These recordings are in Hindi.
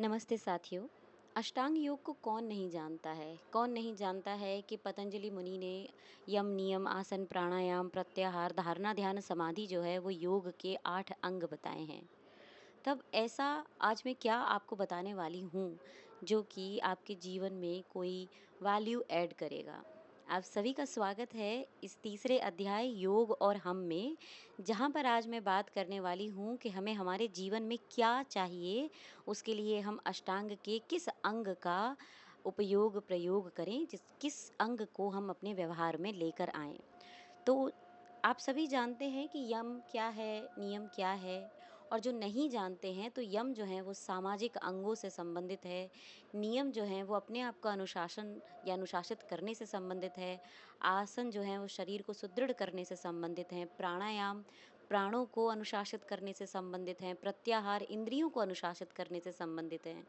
नमस्ते साथियों। अष्टांग योग को कौन नहीं जानता है? कौन नहीं जानता है कि पतंजलि मुनि ने यम, नियम, आसन, प्राणायाम, प्रत्याहार, धारणा, ध्यान, समाधि जो है वो योग के 8 अंग बताए हैं। तब ऐसा आज मैं क्या आपको बताने वाली हूँ, जो कि आपके जीवन में कोई वैल्यू ऐड करेगा। आप सभी का स्वागत है इस तीसरे अध्याय योग और हम में, जहाँ पर आज मैं बात करने वाली हूँ कि हमें हमारे जीवन में क्या चाहिए, उसके लिए हम अष्टांग के किस अंग का उपयोग प्रयोग करें, किस अंग को हम अपने व्यवहार में लेकर आएँ। तो आप सभी जानते हैं कि यम क्या है, नियम क्या है, और जो नहीं जानते हैं तो यम जो है वो सामाजिक अंगों से संबंधित है, नियम जो हैं वो अपने आप का अनुशासन या अनुशासित करने से संबंधित है, आसन जो हैं वो शरीर को सुदृढ़ करने से संबंधित हैं, प्राणायाम प्राणों को अनुशासित करने से संबंधित हैं, प्रत्याहार इंद्रियों को अनुशासित करने से संबंधित हैं,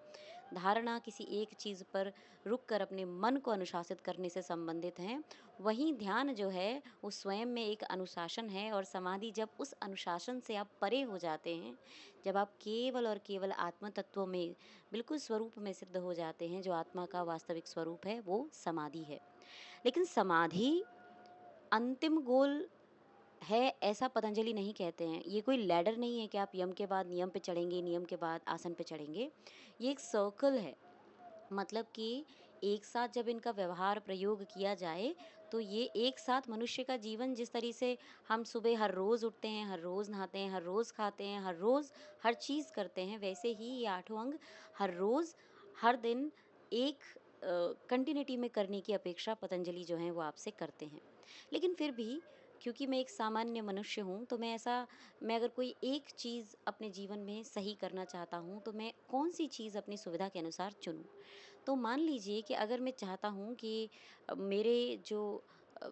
धारणा किसी एक चीज़ पर रुक कर अपने मन को अनुशासित करने से संबंधित हैं। वहीं ध्यान जो है वो स्वयं में एक अनुशासन है, और समाधि जब उस अनुशासन से आप परे हो जाते हैं, जब आप केवल और केवल आत्म तत्वों में बिल्कुल स्वरूप में सिद्ध हो जाते हैं, जो आत्मा का वास्तविक स्वरूप है वो समाधि है। लेकिन समाधि अंतिम गोल है ऐसा पतंजलि नहीं कहते हैं। ये कोई लैडर नहीं है कि आप यम के बाद नियम पे चढ़ेंगे, नियम के बाद आसन पे चढ़ेंगे। ये एक सर्कल है। मतलब कि एक साथ जब इनका व्यवहार प्रयोग किया जाए, तो ये एक साथ मनुष्य का जीवन, जिस तरह से हम सुबह हर रोज़ उठते हैं, हर रोज़ नहाते हैं, हर रोज़ खाते हैं, हर रोज़ हर चीज़ करते हैं, वैसे ही ये आठों अंग हर रोज़, हर दिन एक कंटिन्यूटी में करने की अपेक्षा पतंजलि जो हैं वो आपसे करते हैं। लेकिन फिर भी, क्योंकि मैं एक सामान्य मनुष्य हूँ, तो मैं अगर कोई एक चीज़ अपने जीवन में सही करना चाहता हूँ, तो मैं कौन-सी चीज़ अपनी सुविधा के अनुसार चुनूँ? तो मान लीजिए कि अगर मैं चाहता हूँ कि मेरे जो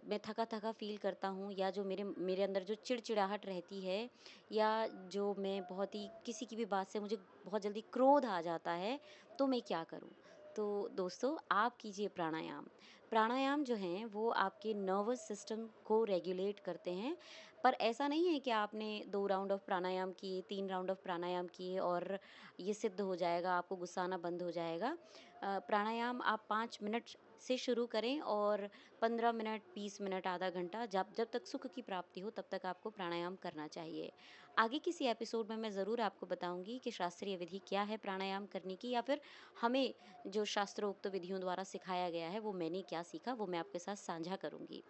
मैं थका-थका फ़ील करता हूँ, या जो मेरे मेरे अंदर जो चिड़चिड़ाहट रहती है, या जो मैं बहुत ही किसी की भी बात से मुझे बहुत जल्दी क्रोध आ जाता है, तो मैं क्या करूँ? तो दोस्तों, आप कीजिए प्राणायाम। प्राणायाम जो हैं वो आपके नर्वस सिस्टम को रेगुलेट करते हैं, पर ऐसा नहीं है कि आपने 2 राउंड ऑफ प्राणायाम किए, 3 राउंड ऑफ प्राणायाम किए और ये सिद्ध हो जाएगा, आपको गुस्सा आना बंद हो जाएगा। प्राणायाम आप 5 मिनट से शुरू करें, और 15 मिनट, 20 मिनट, आधा घंटा, जब जब तक सुख की प्राप्ति हो तब तक आपको प्राणायाम करना चाहिए। आगे किसी एपिसोड में मैं ज़रूर आपको बताऊँगी कि शास्त्रीय विधि क्या है प्राणायाम करने की, या फिर हमें जो शास्त्रोक्त विधियों द्वारा सिखाया गया है वो मैंने क्या सीखा, वो मैं आपके साथ साझा करूँगी।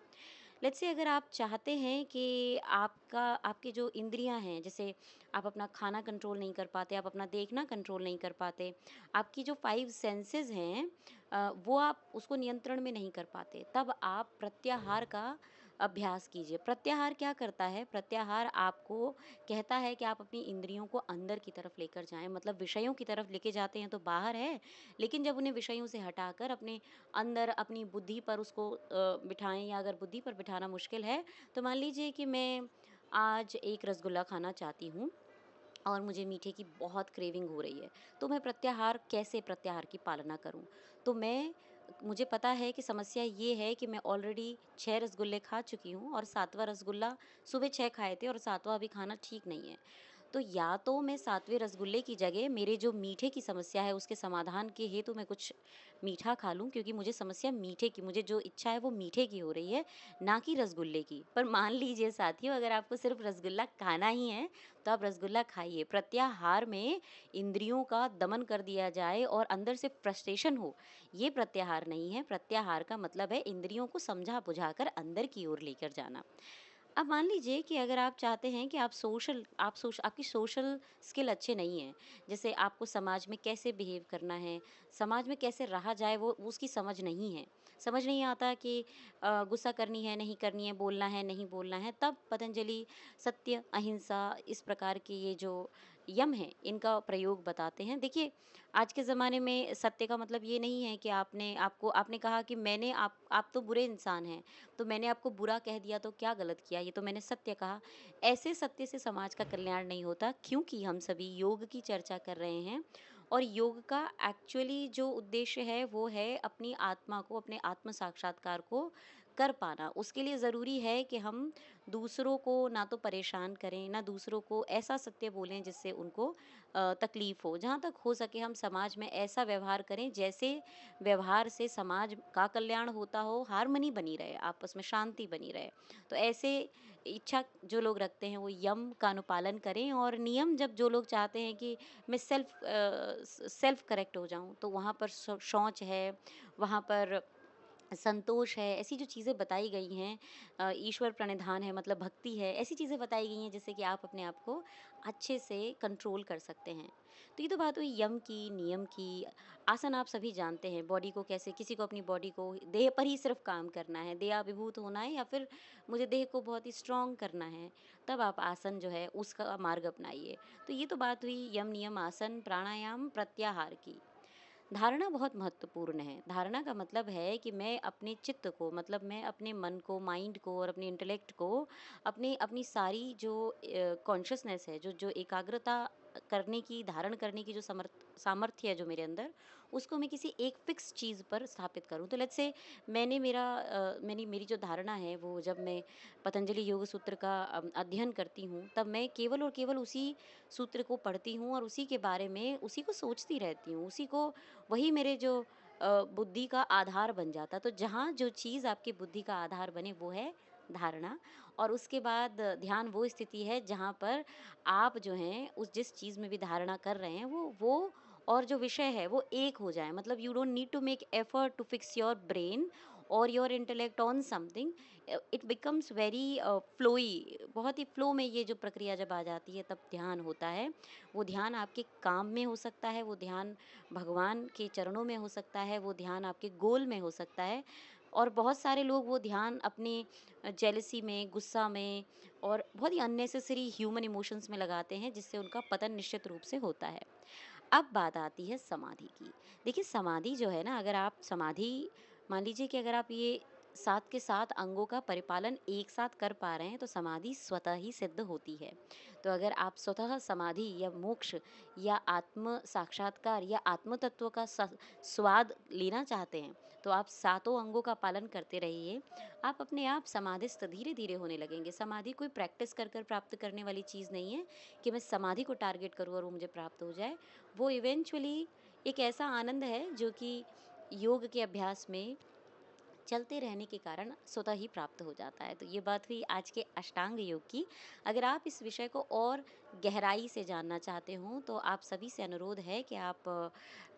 लेट्स से अगर आप चाहते हैं कि आपकी जो इंद्रियां हैं, जैसे आप अपना खाना कंट्रोल नहीं कर पाते, आप अपना देखना कंट्रोल नहीं कर पाते, आपकी जो 5 सेंसेस हैं, वो आप उसको नियंत्रण में नहीं कर पाते, तब आप प्रत्याहार का अभ्यास कीजिए। प्रत्याहार क्या करता है? प्रत्याहार आपको कहता है कि आप अपनी इंद्रियों को अंदर की तरफ लेकर जाएं, मतलब विषयों की तरफ लेके जाते हैं तो बाहर है, लेकिन जब उन्हें विषयों से हटाकर अपने अंदर अपनी बुद्धि पर उसको बिठाएँ, या अगर बुद्धि पर बिठाना मुश्किल है, तो मान लीजिए कि मैं आज एक रसगुल्ला खाना चाहती हूँ और मुझे मीठे की बहुत क्रेविंग हो रही है, तो मैं कैसे प्रत्याहार की पालना करूँ? तो मुझे पता है कि समस्या ये है कि मैं ऑलरेडी 6 रसगुल्ले खा चुकी हूँ, और 7वाँ रसगुल्ला सुबह 6 खाए थे, और 7वाँ अभी खाना ठीक नहीं है। तो या तो मैं 7वें रसगुल्ले की जगह मेरे जो मीठे की समस्या है उसके समाधान के हेतु मैं कुछ मीठा खा लूँ, क्योंकि मुझे समस्या मीठे की, मुझे जो इच्छा है वो मीठे की हो रही है, ना कि रसगुल्ले की। पर मान लीजिए साथियों, अगर आपको सिर्फ़ रसगुल्ला खाना ही है, तो आप रसगुल्ला खाइए। प्रत्याहार में इंद्रियों का दमन कर दिया जाए और अंदर से फ्रस्ट्रेशन हो, ये प्रत्याहार नहीं है। प्रत्याहार का मतलब है इंद्रियों को समझा-बुझाकर अंदर की ओर लेकर जाना। अब मान लीजिए कि अगर आप चाहते हैं कि आपकी सोशल स्किल अच्छे नहीं हैं, जैसे आपको समाज में कैसे बिहेव करना है, समाज में कैसे रहा जाए, वो उसकी समझ नहीं है। समझ नहीं आता कि गुस्सा करनी है, नहीं करनी है, बोलना है, नहीं बोलना है, तब पतंजलि सत्य, अहिंसा, इस प्रकार के ये जो यम हैं, इनका प्रयोग बताते हैं। देखिए, आज के ज़माने में सत्य का मतलब ये नहीं है कि आपने कहा कि आप तो बुरे इंसान हैं, तो मैंने आपको बुरा कह दिया तो क्या गलत किया, ये तो मैंने सत्य कहा। ऐसे सत्य से समाज का कल्याण नहीं होता, क्योंकि हम सभी योग की चर्चा कर रहे हैं, और योग का एक्चुअली जो उद्देश्य है वो है अपनी आत्मा को, अपने आत्म साक्षात्कार को कर पाना, उसके लिए ज़रूरी है कि हम दूसरों को ना तो परेशान करें, ना दूसरों को ऐसा सत्य बोलें जिससे उनको तकलीफ़ हो। जहाँ तक हो सके हम समाज में ऐसा व्यवहार करें जैसे व्यवहार से समाज का कल्याण होता हो, हार्मनी बनी रहे, आपस में शांति बनी रहे। तो ऐसे इच्छा जो लोग रखते हैं वो यम का अनुपालन करें, और नियम जब जो लोग चाहते हैं कि मैं सेल्फ करेक्ट हो जाऊँ, तो वहाँ पर शौच है, वहाँ पर संतोष है, ऐसी जो चीज़ें बताई गई हैं, ईश्वर प्रणिधान है मतलब भक्ति है, ऐसी चीज़ें बताई गई हैं जिससे कि आप अपने आप को अच्छे से कंट्रोल कर सकते हैं। तो ये तो बात हुई यम की, नियम की। आसन आप सभी जानते हैं, बॉडी को कैसे, किसी को अपनी बॉडी को देह पर ही सिर्फ काम करना है, देहाभिभूत होना है, या फिर मुझे देह को बहुत ही स्ट्रॉन्ग करना है, तब आप आसन जो है उसका मार्ग अपनाइए। तो ये तो बात हुई यम, नियम, आसन, प्राणायाम, प्रत्याहार की। धारणा बहुत महत्वपूर्ण है। धारणा का मतलब है कि मैं अपने चित्त को, मतलब मैं अपने मन को, माइंड को और अपने इंटेलेक्ट को, अपनी अपनी सारी जो कॉन्शियसनेस है, जो जो एकाग्रता करने की, धारण करने की जो सामर्थ्य है जो मेरे अंदर, उसको मैं किसी एक फिक्स चीज़ पर स्थापित करूं। तो लेट्स से मैंने मेरी जो धारणा है वो, जब मैं पतंजलि योग सूत्र का अध्ययन करती हूँ, तब मैं केवल और केवल उसी सूत्र को पढ़ती हूँ और उसी के बारे में उसी को सोचती रहती हूँ, उसी को, वही मेरे जो बुद्धि का आधार बन जाता है। तो जहाँ जो चीज़ आपकी बुद्धि का आधार बने वो है धारणा। और उसके बाद ध्यान वो स्थिति है जहाँ पर आप जो हैं उस जिस चीज़ में भी धारणा कर रहे हैं वो और जो विषय है वो एक हो जाए। मतलब you don't need to make effort to fix your brain और your intellect on something. It becomes very flowy, बहुत ही फ्लो में ये जो प्रक्रिया जब आ जाती है तब ध्यान होता है। वो ध्यान आपके काम में हो सकता है, वो ध्यान भगवान के चरणों में हो सकता है, वो ध्यान आपके गोल में हो सकता है। और बहुत सारे लोग वो ध्यान अपने जेलसी में, गुस्सा में और बहुत ही अननेसेसरी ह्यूमन इमोशंस में लगाते हैं, जिससे उनका पतन निश्चित रूप से होता है। अब बात आती है समाधि की। देखिए समाधि जो है ना, अगर आप समाधि, मान लीजिए कि अगर आप ये 7 के 7 अंगों का परिपालन एक साथ कर पा रहे हैं, तो समाधि स्वतः ही सिद्ध होती है। तो अगर आप स्वतः समाधि या मोक्ष या आत्म साक्षात्कार या आत्म तत्व का स्वाद लेना चाहते हैं, तो आप सातों अंगों का पालन करते रहिए। आप अपने आप समाधिस्थ धीरे-धीरे होने लगेंगे। समाधि कोई प्रैक्टिस कर कर प्राप्त करने वाली चीज़ नहीं है कि मैं समाधि को टारगेट करूँ और वो मुझे प्राप्त हो जाए। वो इवेंचुअली एक ऐसा आनंद है जो कि योग के अभ्यास में चलते रहने के कारण स्वतः ही प्राप्त हो जाता है। तो ये बात हुई आज के अष्टांग योग की। अगर आप इस विषय को और गहराई से जानना चाहते हो, तो आप सभी से अनुरोध है कि आप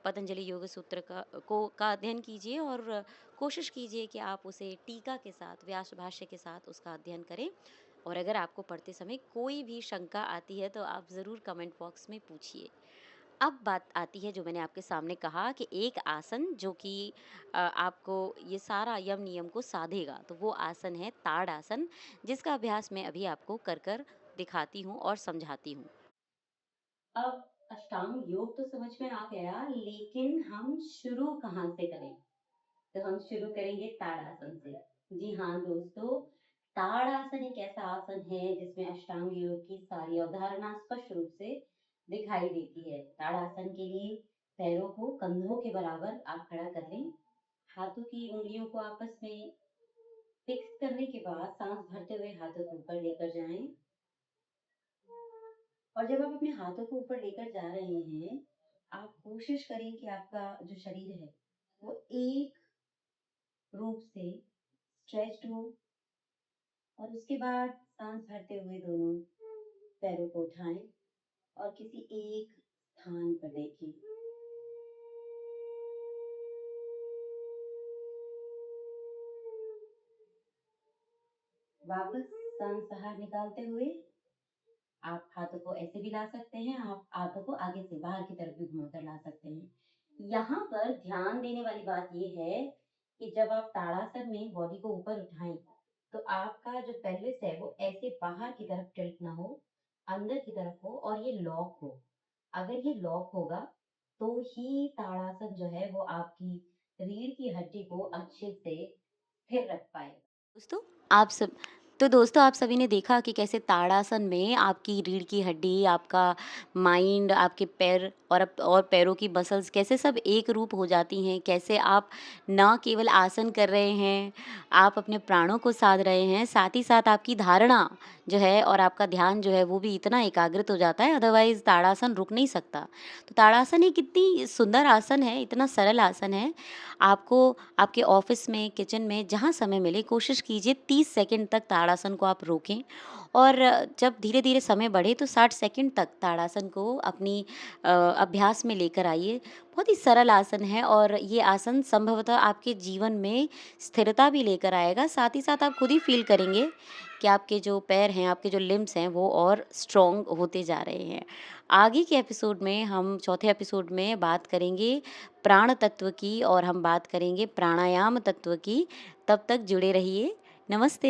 पतंजलि योग सूत्र का अध्ययन कीजिए, और कोशिश कीजिए कि आप उसे टीका के साथ, व्यास भाष्य के साथ उसका अध्ययन करें। और अगर आपको पढ़ते समय कोई भी शंका आती है तो आप ज़रूर कमेंट बॉक्स में पूछिए। अब बात आती है जो मैंने आपके सामने कहा कि एक आसन जो कि आपको ये सारा यम नियम को साधेगा, तो वो आसन है ताड़ आसन, जिसका अभ्यास मैं अभी आपको कर कर दिखाती हूँ और समझाती हूँ। अब अष्टांग योग तो समझ में आ गया, लेकिन हम शुरू कहाँ से करें? तो हम शुरू करेंगे ताड़ासन से। जी हाँ दोस्तों, ताड़ासन एक ऐसा आसन है जिसमें अष्टांग योग की सारी अवधारणा स्पष्ट रूप से दिखाई देती है। ताड़ासन के लिए पैरों को कंधों के बराबर आप खड़ा कर लें। हाथों की उंगलियों को आपस में फिक्स करने के बाद सांस भरते हुए हाथों को ऊपर लेकर जाएं। और जब आप अपने हाथों को ऊपर लेकर जा रहे हैं, आप कोशिश करें कि आपका जो शरीर है वो एक रूप से स्ट्रेच्ड हो। और उसके बाद सांस भरते हुए दोनों पैरों को उठाएं और किसी एक स्थान पर देखें। वापस सांस बाहर निकालते हुए आप हाथों को ऐसे भी ला सकते हैं, आप हाथों को आगे से बाहर की तरफ भी घुमाकर ला सकते हैं। यहाँ पर ध्यान देने वाली बात यह है कि जब आप ताड़ासन में बॉडी को ऊपर उठाएं, तो आपका जो पेल्विस है वो ऐसे बाहर की तरफ टिल्ट ना हो, अंदर की तरफ हो और ये लॉक हो। अगर ये लॉक होगा तो ही ताड़ासन जो है वो आपकी रीढ़ की हड्डी को अच्छे से स्थिर रख पाएगा। दोस्तों, आप सब तो दोस्तों आप सभी ने देखा कि कैसे ताड़ासन में आपकी रीढ़ की हड्डी, आपका माइंड, आपके पैर और पैरों की मसल्स कैसे सब एक रूप हो जाती हैं। कैसे आप ना केवल आसन कर रहे हैं, आप अपने प्राणों को साध रहे हैं, साथ ही साथ आपकी धारणा जो है और आपका ध्यान जो है वो भी इतना एकाग्रित हो जाता है, अदरवाइज़ ताड़ासन रुक नहीं सकता। तो ताड़ासन एक इतनी सुंदर आसन है, इतना सरल आसन है। आपको आपके ऑफ़िस में, किचन में जहाँ समय मिले कोशिश कीजिए 30 सेकंड तक ताड़ासन को आप रोकें और जब धीरे-धीरे समय बढ़े तो 60 सेकंड तक ताड़ासन को अपनी अभ्यास में लेकर आइए। बहुत ही सरल आसन है और ये आसन संभवतः आपके जीवन में स्थिरता भी लेकर आएगा। साथ ही साथ आप खुद ही फ़ील करेंगे कि आपके जो पैर हैं, आपके जो लिम्ब्स हैं वो और स्ट्रॉन्ग होते जा रहे हैं। आगे के एपिसोड में हम चौथे एपिसोड में बात करेंगे प्राण तत्व की और हम बात करेंगे प्राणायाम तत्व की। तब तक जुड़े रहिए। नमस्ते।